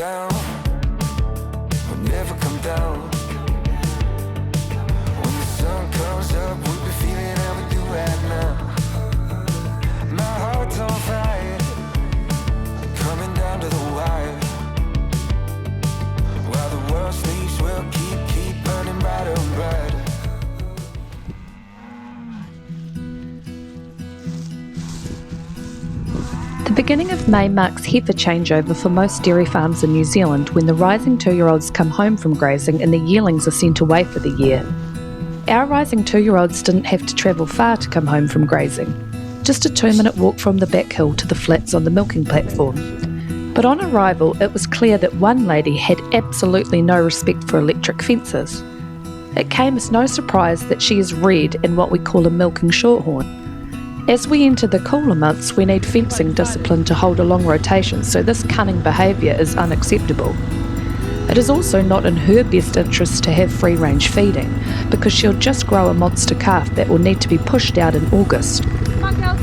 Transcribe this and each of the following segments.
down, we'll never come down. When the sun comes up, we'll be feeling how we do right now. My heart's on fire, coming down to the wire. While the world sleeps, we'll keep burning brighter and brighter. The beginning of May marks heifer changeover for most dairy farms in New Zealand when the rising 2-year-olds come home from grazing and the yearlings are sent away for the year. Our rising 2-year-olds didn't have to travel far to come home from grazing, just a 2-minute walk from the back hill to the flats on the milking platform. But on arrival, it was clear that one lady had absolutely no respect for electric fences. It came as no surprise that she is red in what we call a milking shorthorn. As we enter the cooler months, we need fencing discipline to hold a long rotation, so this cunning behaviour is unacceptable. It is also not in her best interest to have free-range feeding, because she'll just grow a monster calf that will need to be pushed out in August. Come on, girls.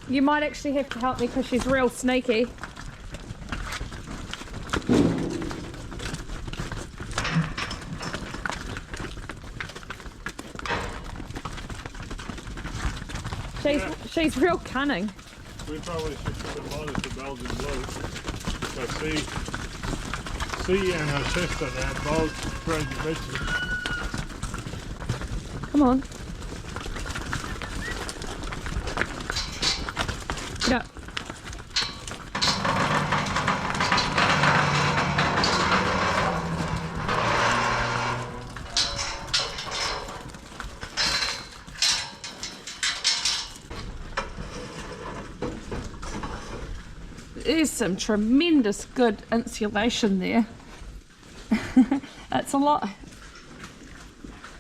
You might actually have to help me because she's real sneaky. She's real cunning. We probably should put them on as the Belgian blue. So see and her sister, they're both great vegetables. Come on. Get up. There's some tremendous good insulation there. It's a lot.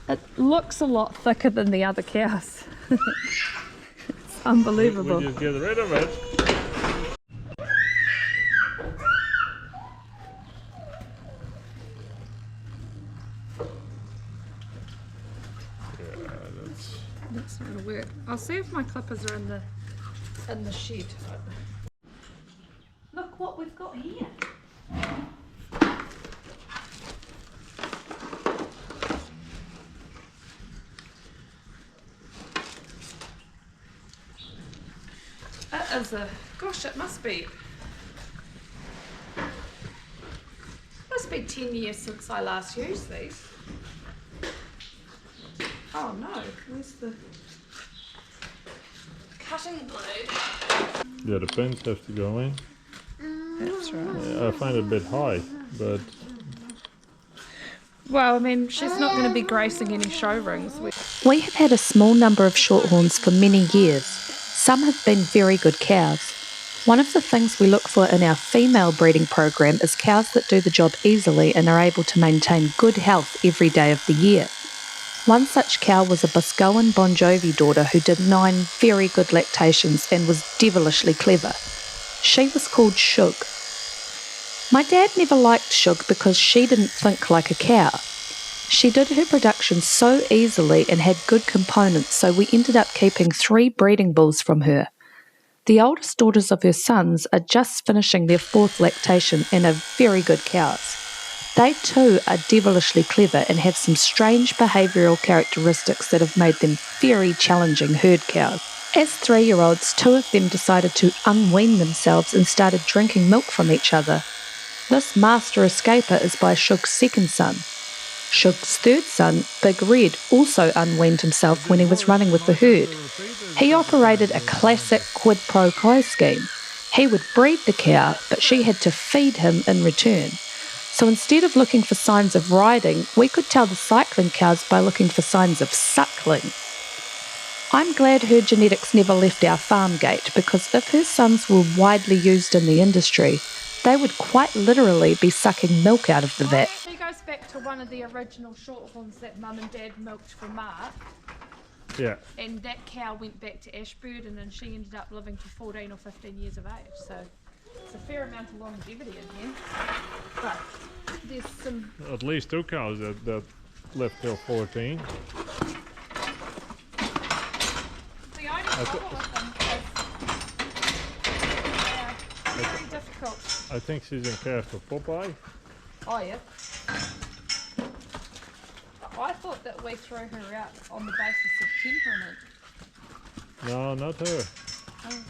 It looks a lot thicker than the other cows. It's unbelievable. We just get rid of it. That's not gonna work. I'll see if my clippers are in the shed. Look what we've got here. That is a, gosh, it must be 10 years since I last used these. Oh no, where's the cutting blade? Yeah, the pins have to go in. That's right. Yeah, I find it a bit high, but Well, I mean, she's not going to be gracing any show rings. We have had a small number of shorthorns for many years. Some have been very good cows. One of the things we look for in our female breeding program is cows that do the job easily and are able to maintain good health every day of the year. One such cow was a Boscoan Bon Jovi daughter who did 9 very good lactations and was devilishly clever. She was called Shug. My dad never liked Shug because she didn't think like a cow. She did her production so easily and had good components, so we ended up keeping 3 breeding bulls from her. The oldest daughters of her sons are just finishing their 4th lactation and are very good cows. They too are devilishly clever and have some strange behavioural characteristics that have made them very challenging herd cows. As 3-year-olds, 2 of them decided to unwean themselves and started drinking milk from each other. This master escaper is by Shug's second son. Shug's third son, Big Red, also unweaned himself when he was running with the herd. He operated a classic quid pro quo scheme. He would breed the cow, but she had to feed him in return. So instead of looking for signs of riding, we could tell the cycling cows by looking for signs of suckling. I'm glad her genetics never left our farm gate, because if her sons were widely used in the industry, they would quite literally be sucking milk out of the vat. He goes back to one of the original shorthorns that Mum and Dad milked for Mark. Yeah. And that cow went back to Ashburton and she ended up living to 14 or 15 years of age. So it's a fair amount of longevity in here. But there's some... At least 2 cows that lived till 14. The only problem with them is it's very difficult. I think she's in care for Popeye. Oh yeah. I thought that we threw her out on the basis of temperament. No, not her. Oh.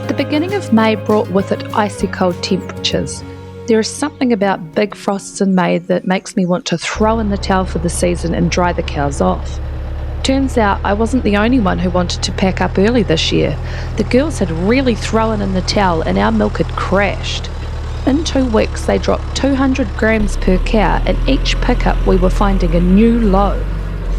The beginning of May brought with it icy cold temperatures. There is something about big frosts in May that makes me want to throw in the towel for the season and dry the cows off. Turns out I wasn't the only one who wanted to pack up early this year. The girls had really thrown in the towel and our milk had crashed. In 2 weeks they dropped 200 grams per cow, and each pickup we were finding a new low.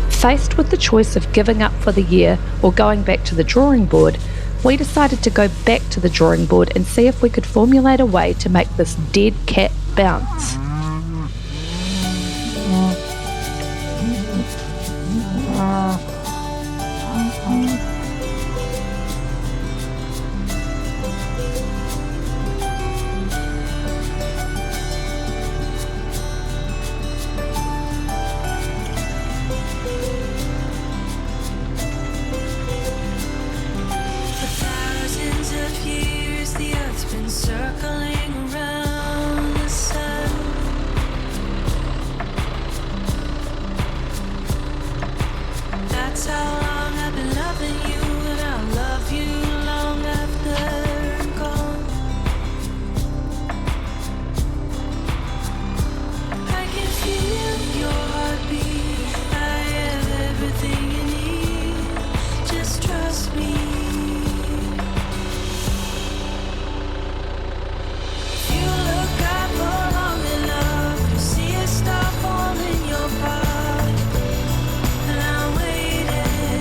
Faced with the choice of giving up for the year or going back to the drawing board, we decided to go back to the drawing board and see if we could formulate a way to make this dead cat bounce. Circling around the sun. That's how long I've been loving you, and I'll love you long after I'm gone. I can feel your heartbeat. I have everything you need. Just trust me. Star falling your path, and I'm waiting.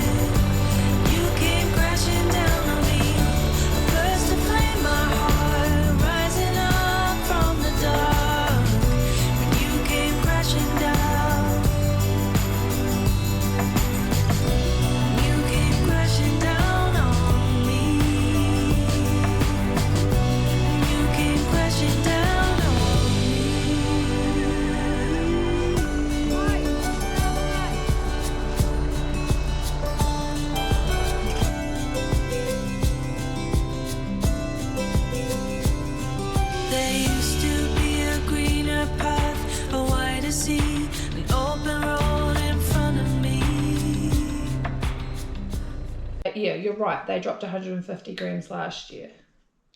yeah, you're right. They dropped 150 grams last year.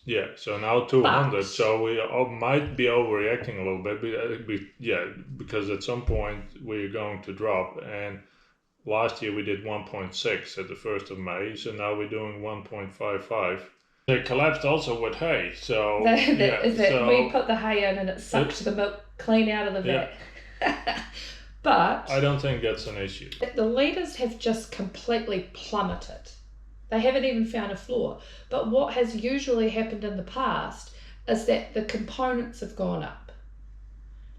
Yeah, so now 200. But- So we might be overreacting a little bit. Because at some point we're going to drop. And last year we did 1.6 at the 1st of May. So now we're doing 1.55. They collapsed also with hay. So we put the hay in and it sucked the milk clean out of the vat. But I don't think that's an issue. the leaders have just completely plummeted. They haven't even found a floor. But what has usually happened in the past is that the components have gone up.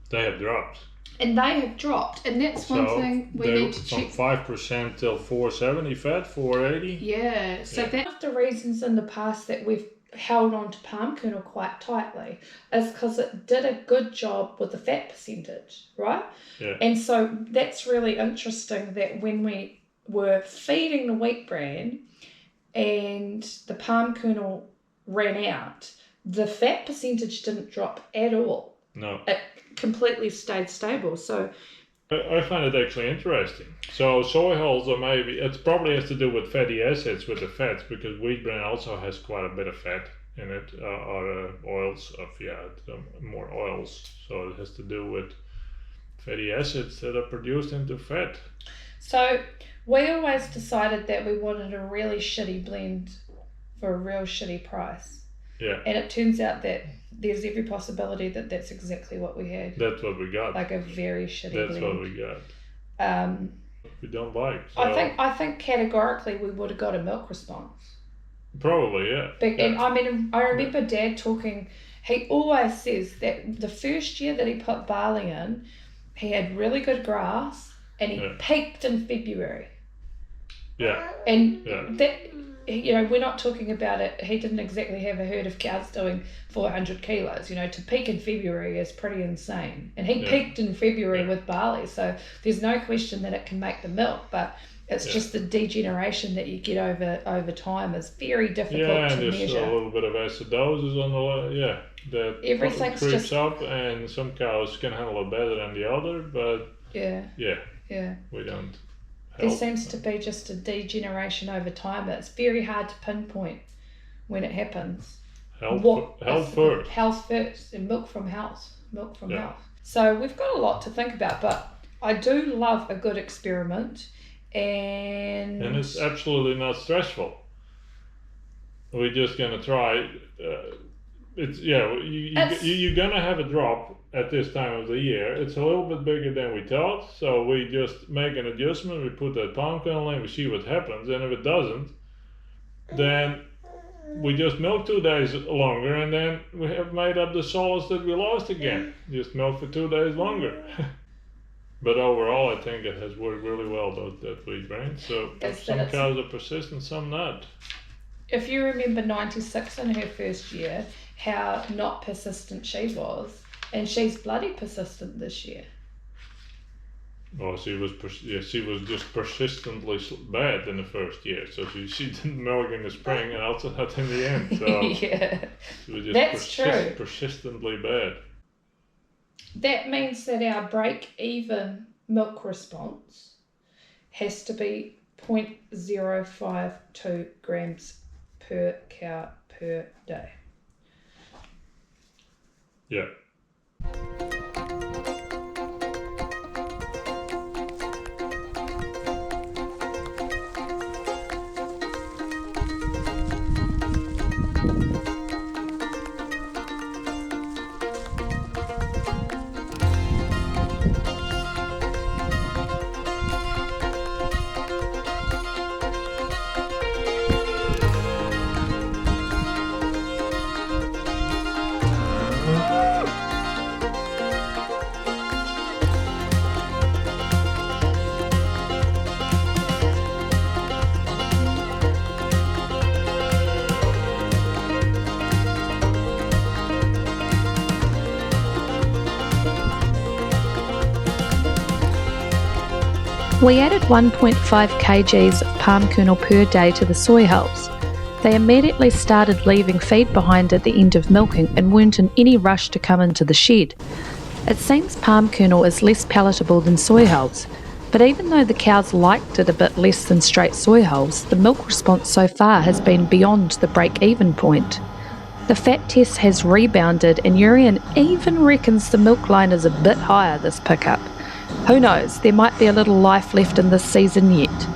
They have dropped. And they have dropped. And that's one thing we need to check. From 5% till 470 fat, 480. Yeah. So that's one of the reasons in the past that we've held on to palm kernel quite tightly is because it did a good job with the fat percentage, right? Yeah. And so that's really interesting that when we were feeding the wheat bran and the palm kernel ran out, the fat percentage didn't drop at all. No. It completely stayed stable. So I find it actually interesting. So soy hulls are maybe, it probably has to do with fatty acids with the fats, because wheat bran also has quite a bit of fat in it, or oils more oils. So it has to do with fatty acids that are produced into fat. So we always decided that we wanted a really shitty blend for a real shitty price. Yeah. And it turns out that there's every possibility that that's exactly what we had. That's what we got. Like a very shitty That's blend. what we got. We don't like. So. I think categorically we would have got a milk response. Probably, yeah. And I mean, I remember Dad talking, he always says that the first year that he put barley in, he had really good grass and he peaked in February. Yeah. And that, you know, we're not talking about it, he didn't exactly have a herd of cows doing 400 kilos, you know, to peak in February is pretty insane. And he peaked in February with barley, so there's no question that it can make the milk, but it's just the degeneration that you get over time is very difficult to measure. Yeah, and there's a little bit of acidosis on the, that everything's creeps just up, and some cows can handle it better than the other, but we don't. There seems to be just a degeneration over time. It's very hard to pinpoint when it happens. Health first. Health first, and milk from health. So we've got a lot to think about, but I do love a good experiment, and it's absolutely not stressful. We're just gonna try. You're gonna have a drop at this time of the year. It's a little bit bigger than we thought, so we just make an adjustment. We put that palm kernel in, we see what happens, and if it doesn't, then we just milk 2 days longer, and then we have made up the solids that we lost again. Just milk for 2 days longer. But overall, I think it has worked really well, that wheat bran. So some cows are persistent, some not. If you remember 96 in her first year, how not persistent she was, and she's bloody persistent this year. Well, she was just persistently bad in the first year. So she didn't milk in the spring and also not in the end. So she was just persistently bad. That means that our break-even milk response has to be 0.052 grams per cow per day. Yeah. We added 1.5 kgs of palm kernel per day to the soy hulls. They immediately started leaving feed behind at the end of milking and weren't in any rush to come into the shed. It seems palm kernel is less palatable than soy hulls. But even though the cows liked it a bit less than straight soy hulls, the milk response so far has been beyond the break-even point. The fat test has rebounded, and Urian even reckons the milk line is a bit higher this pickup. Who knows, there might be a little life left in this season yet.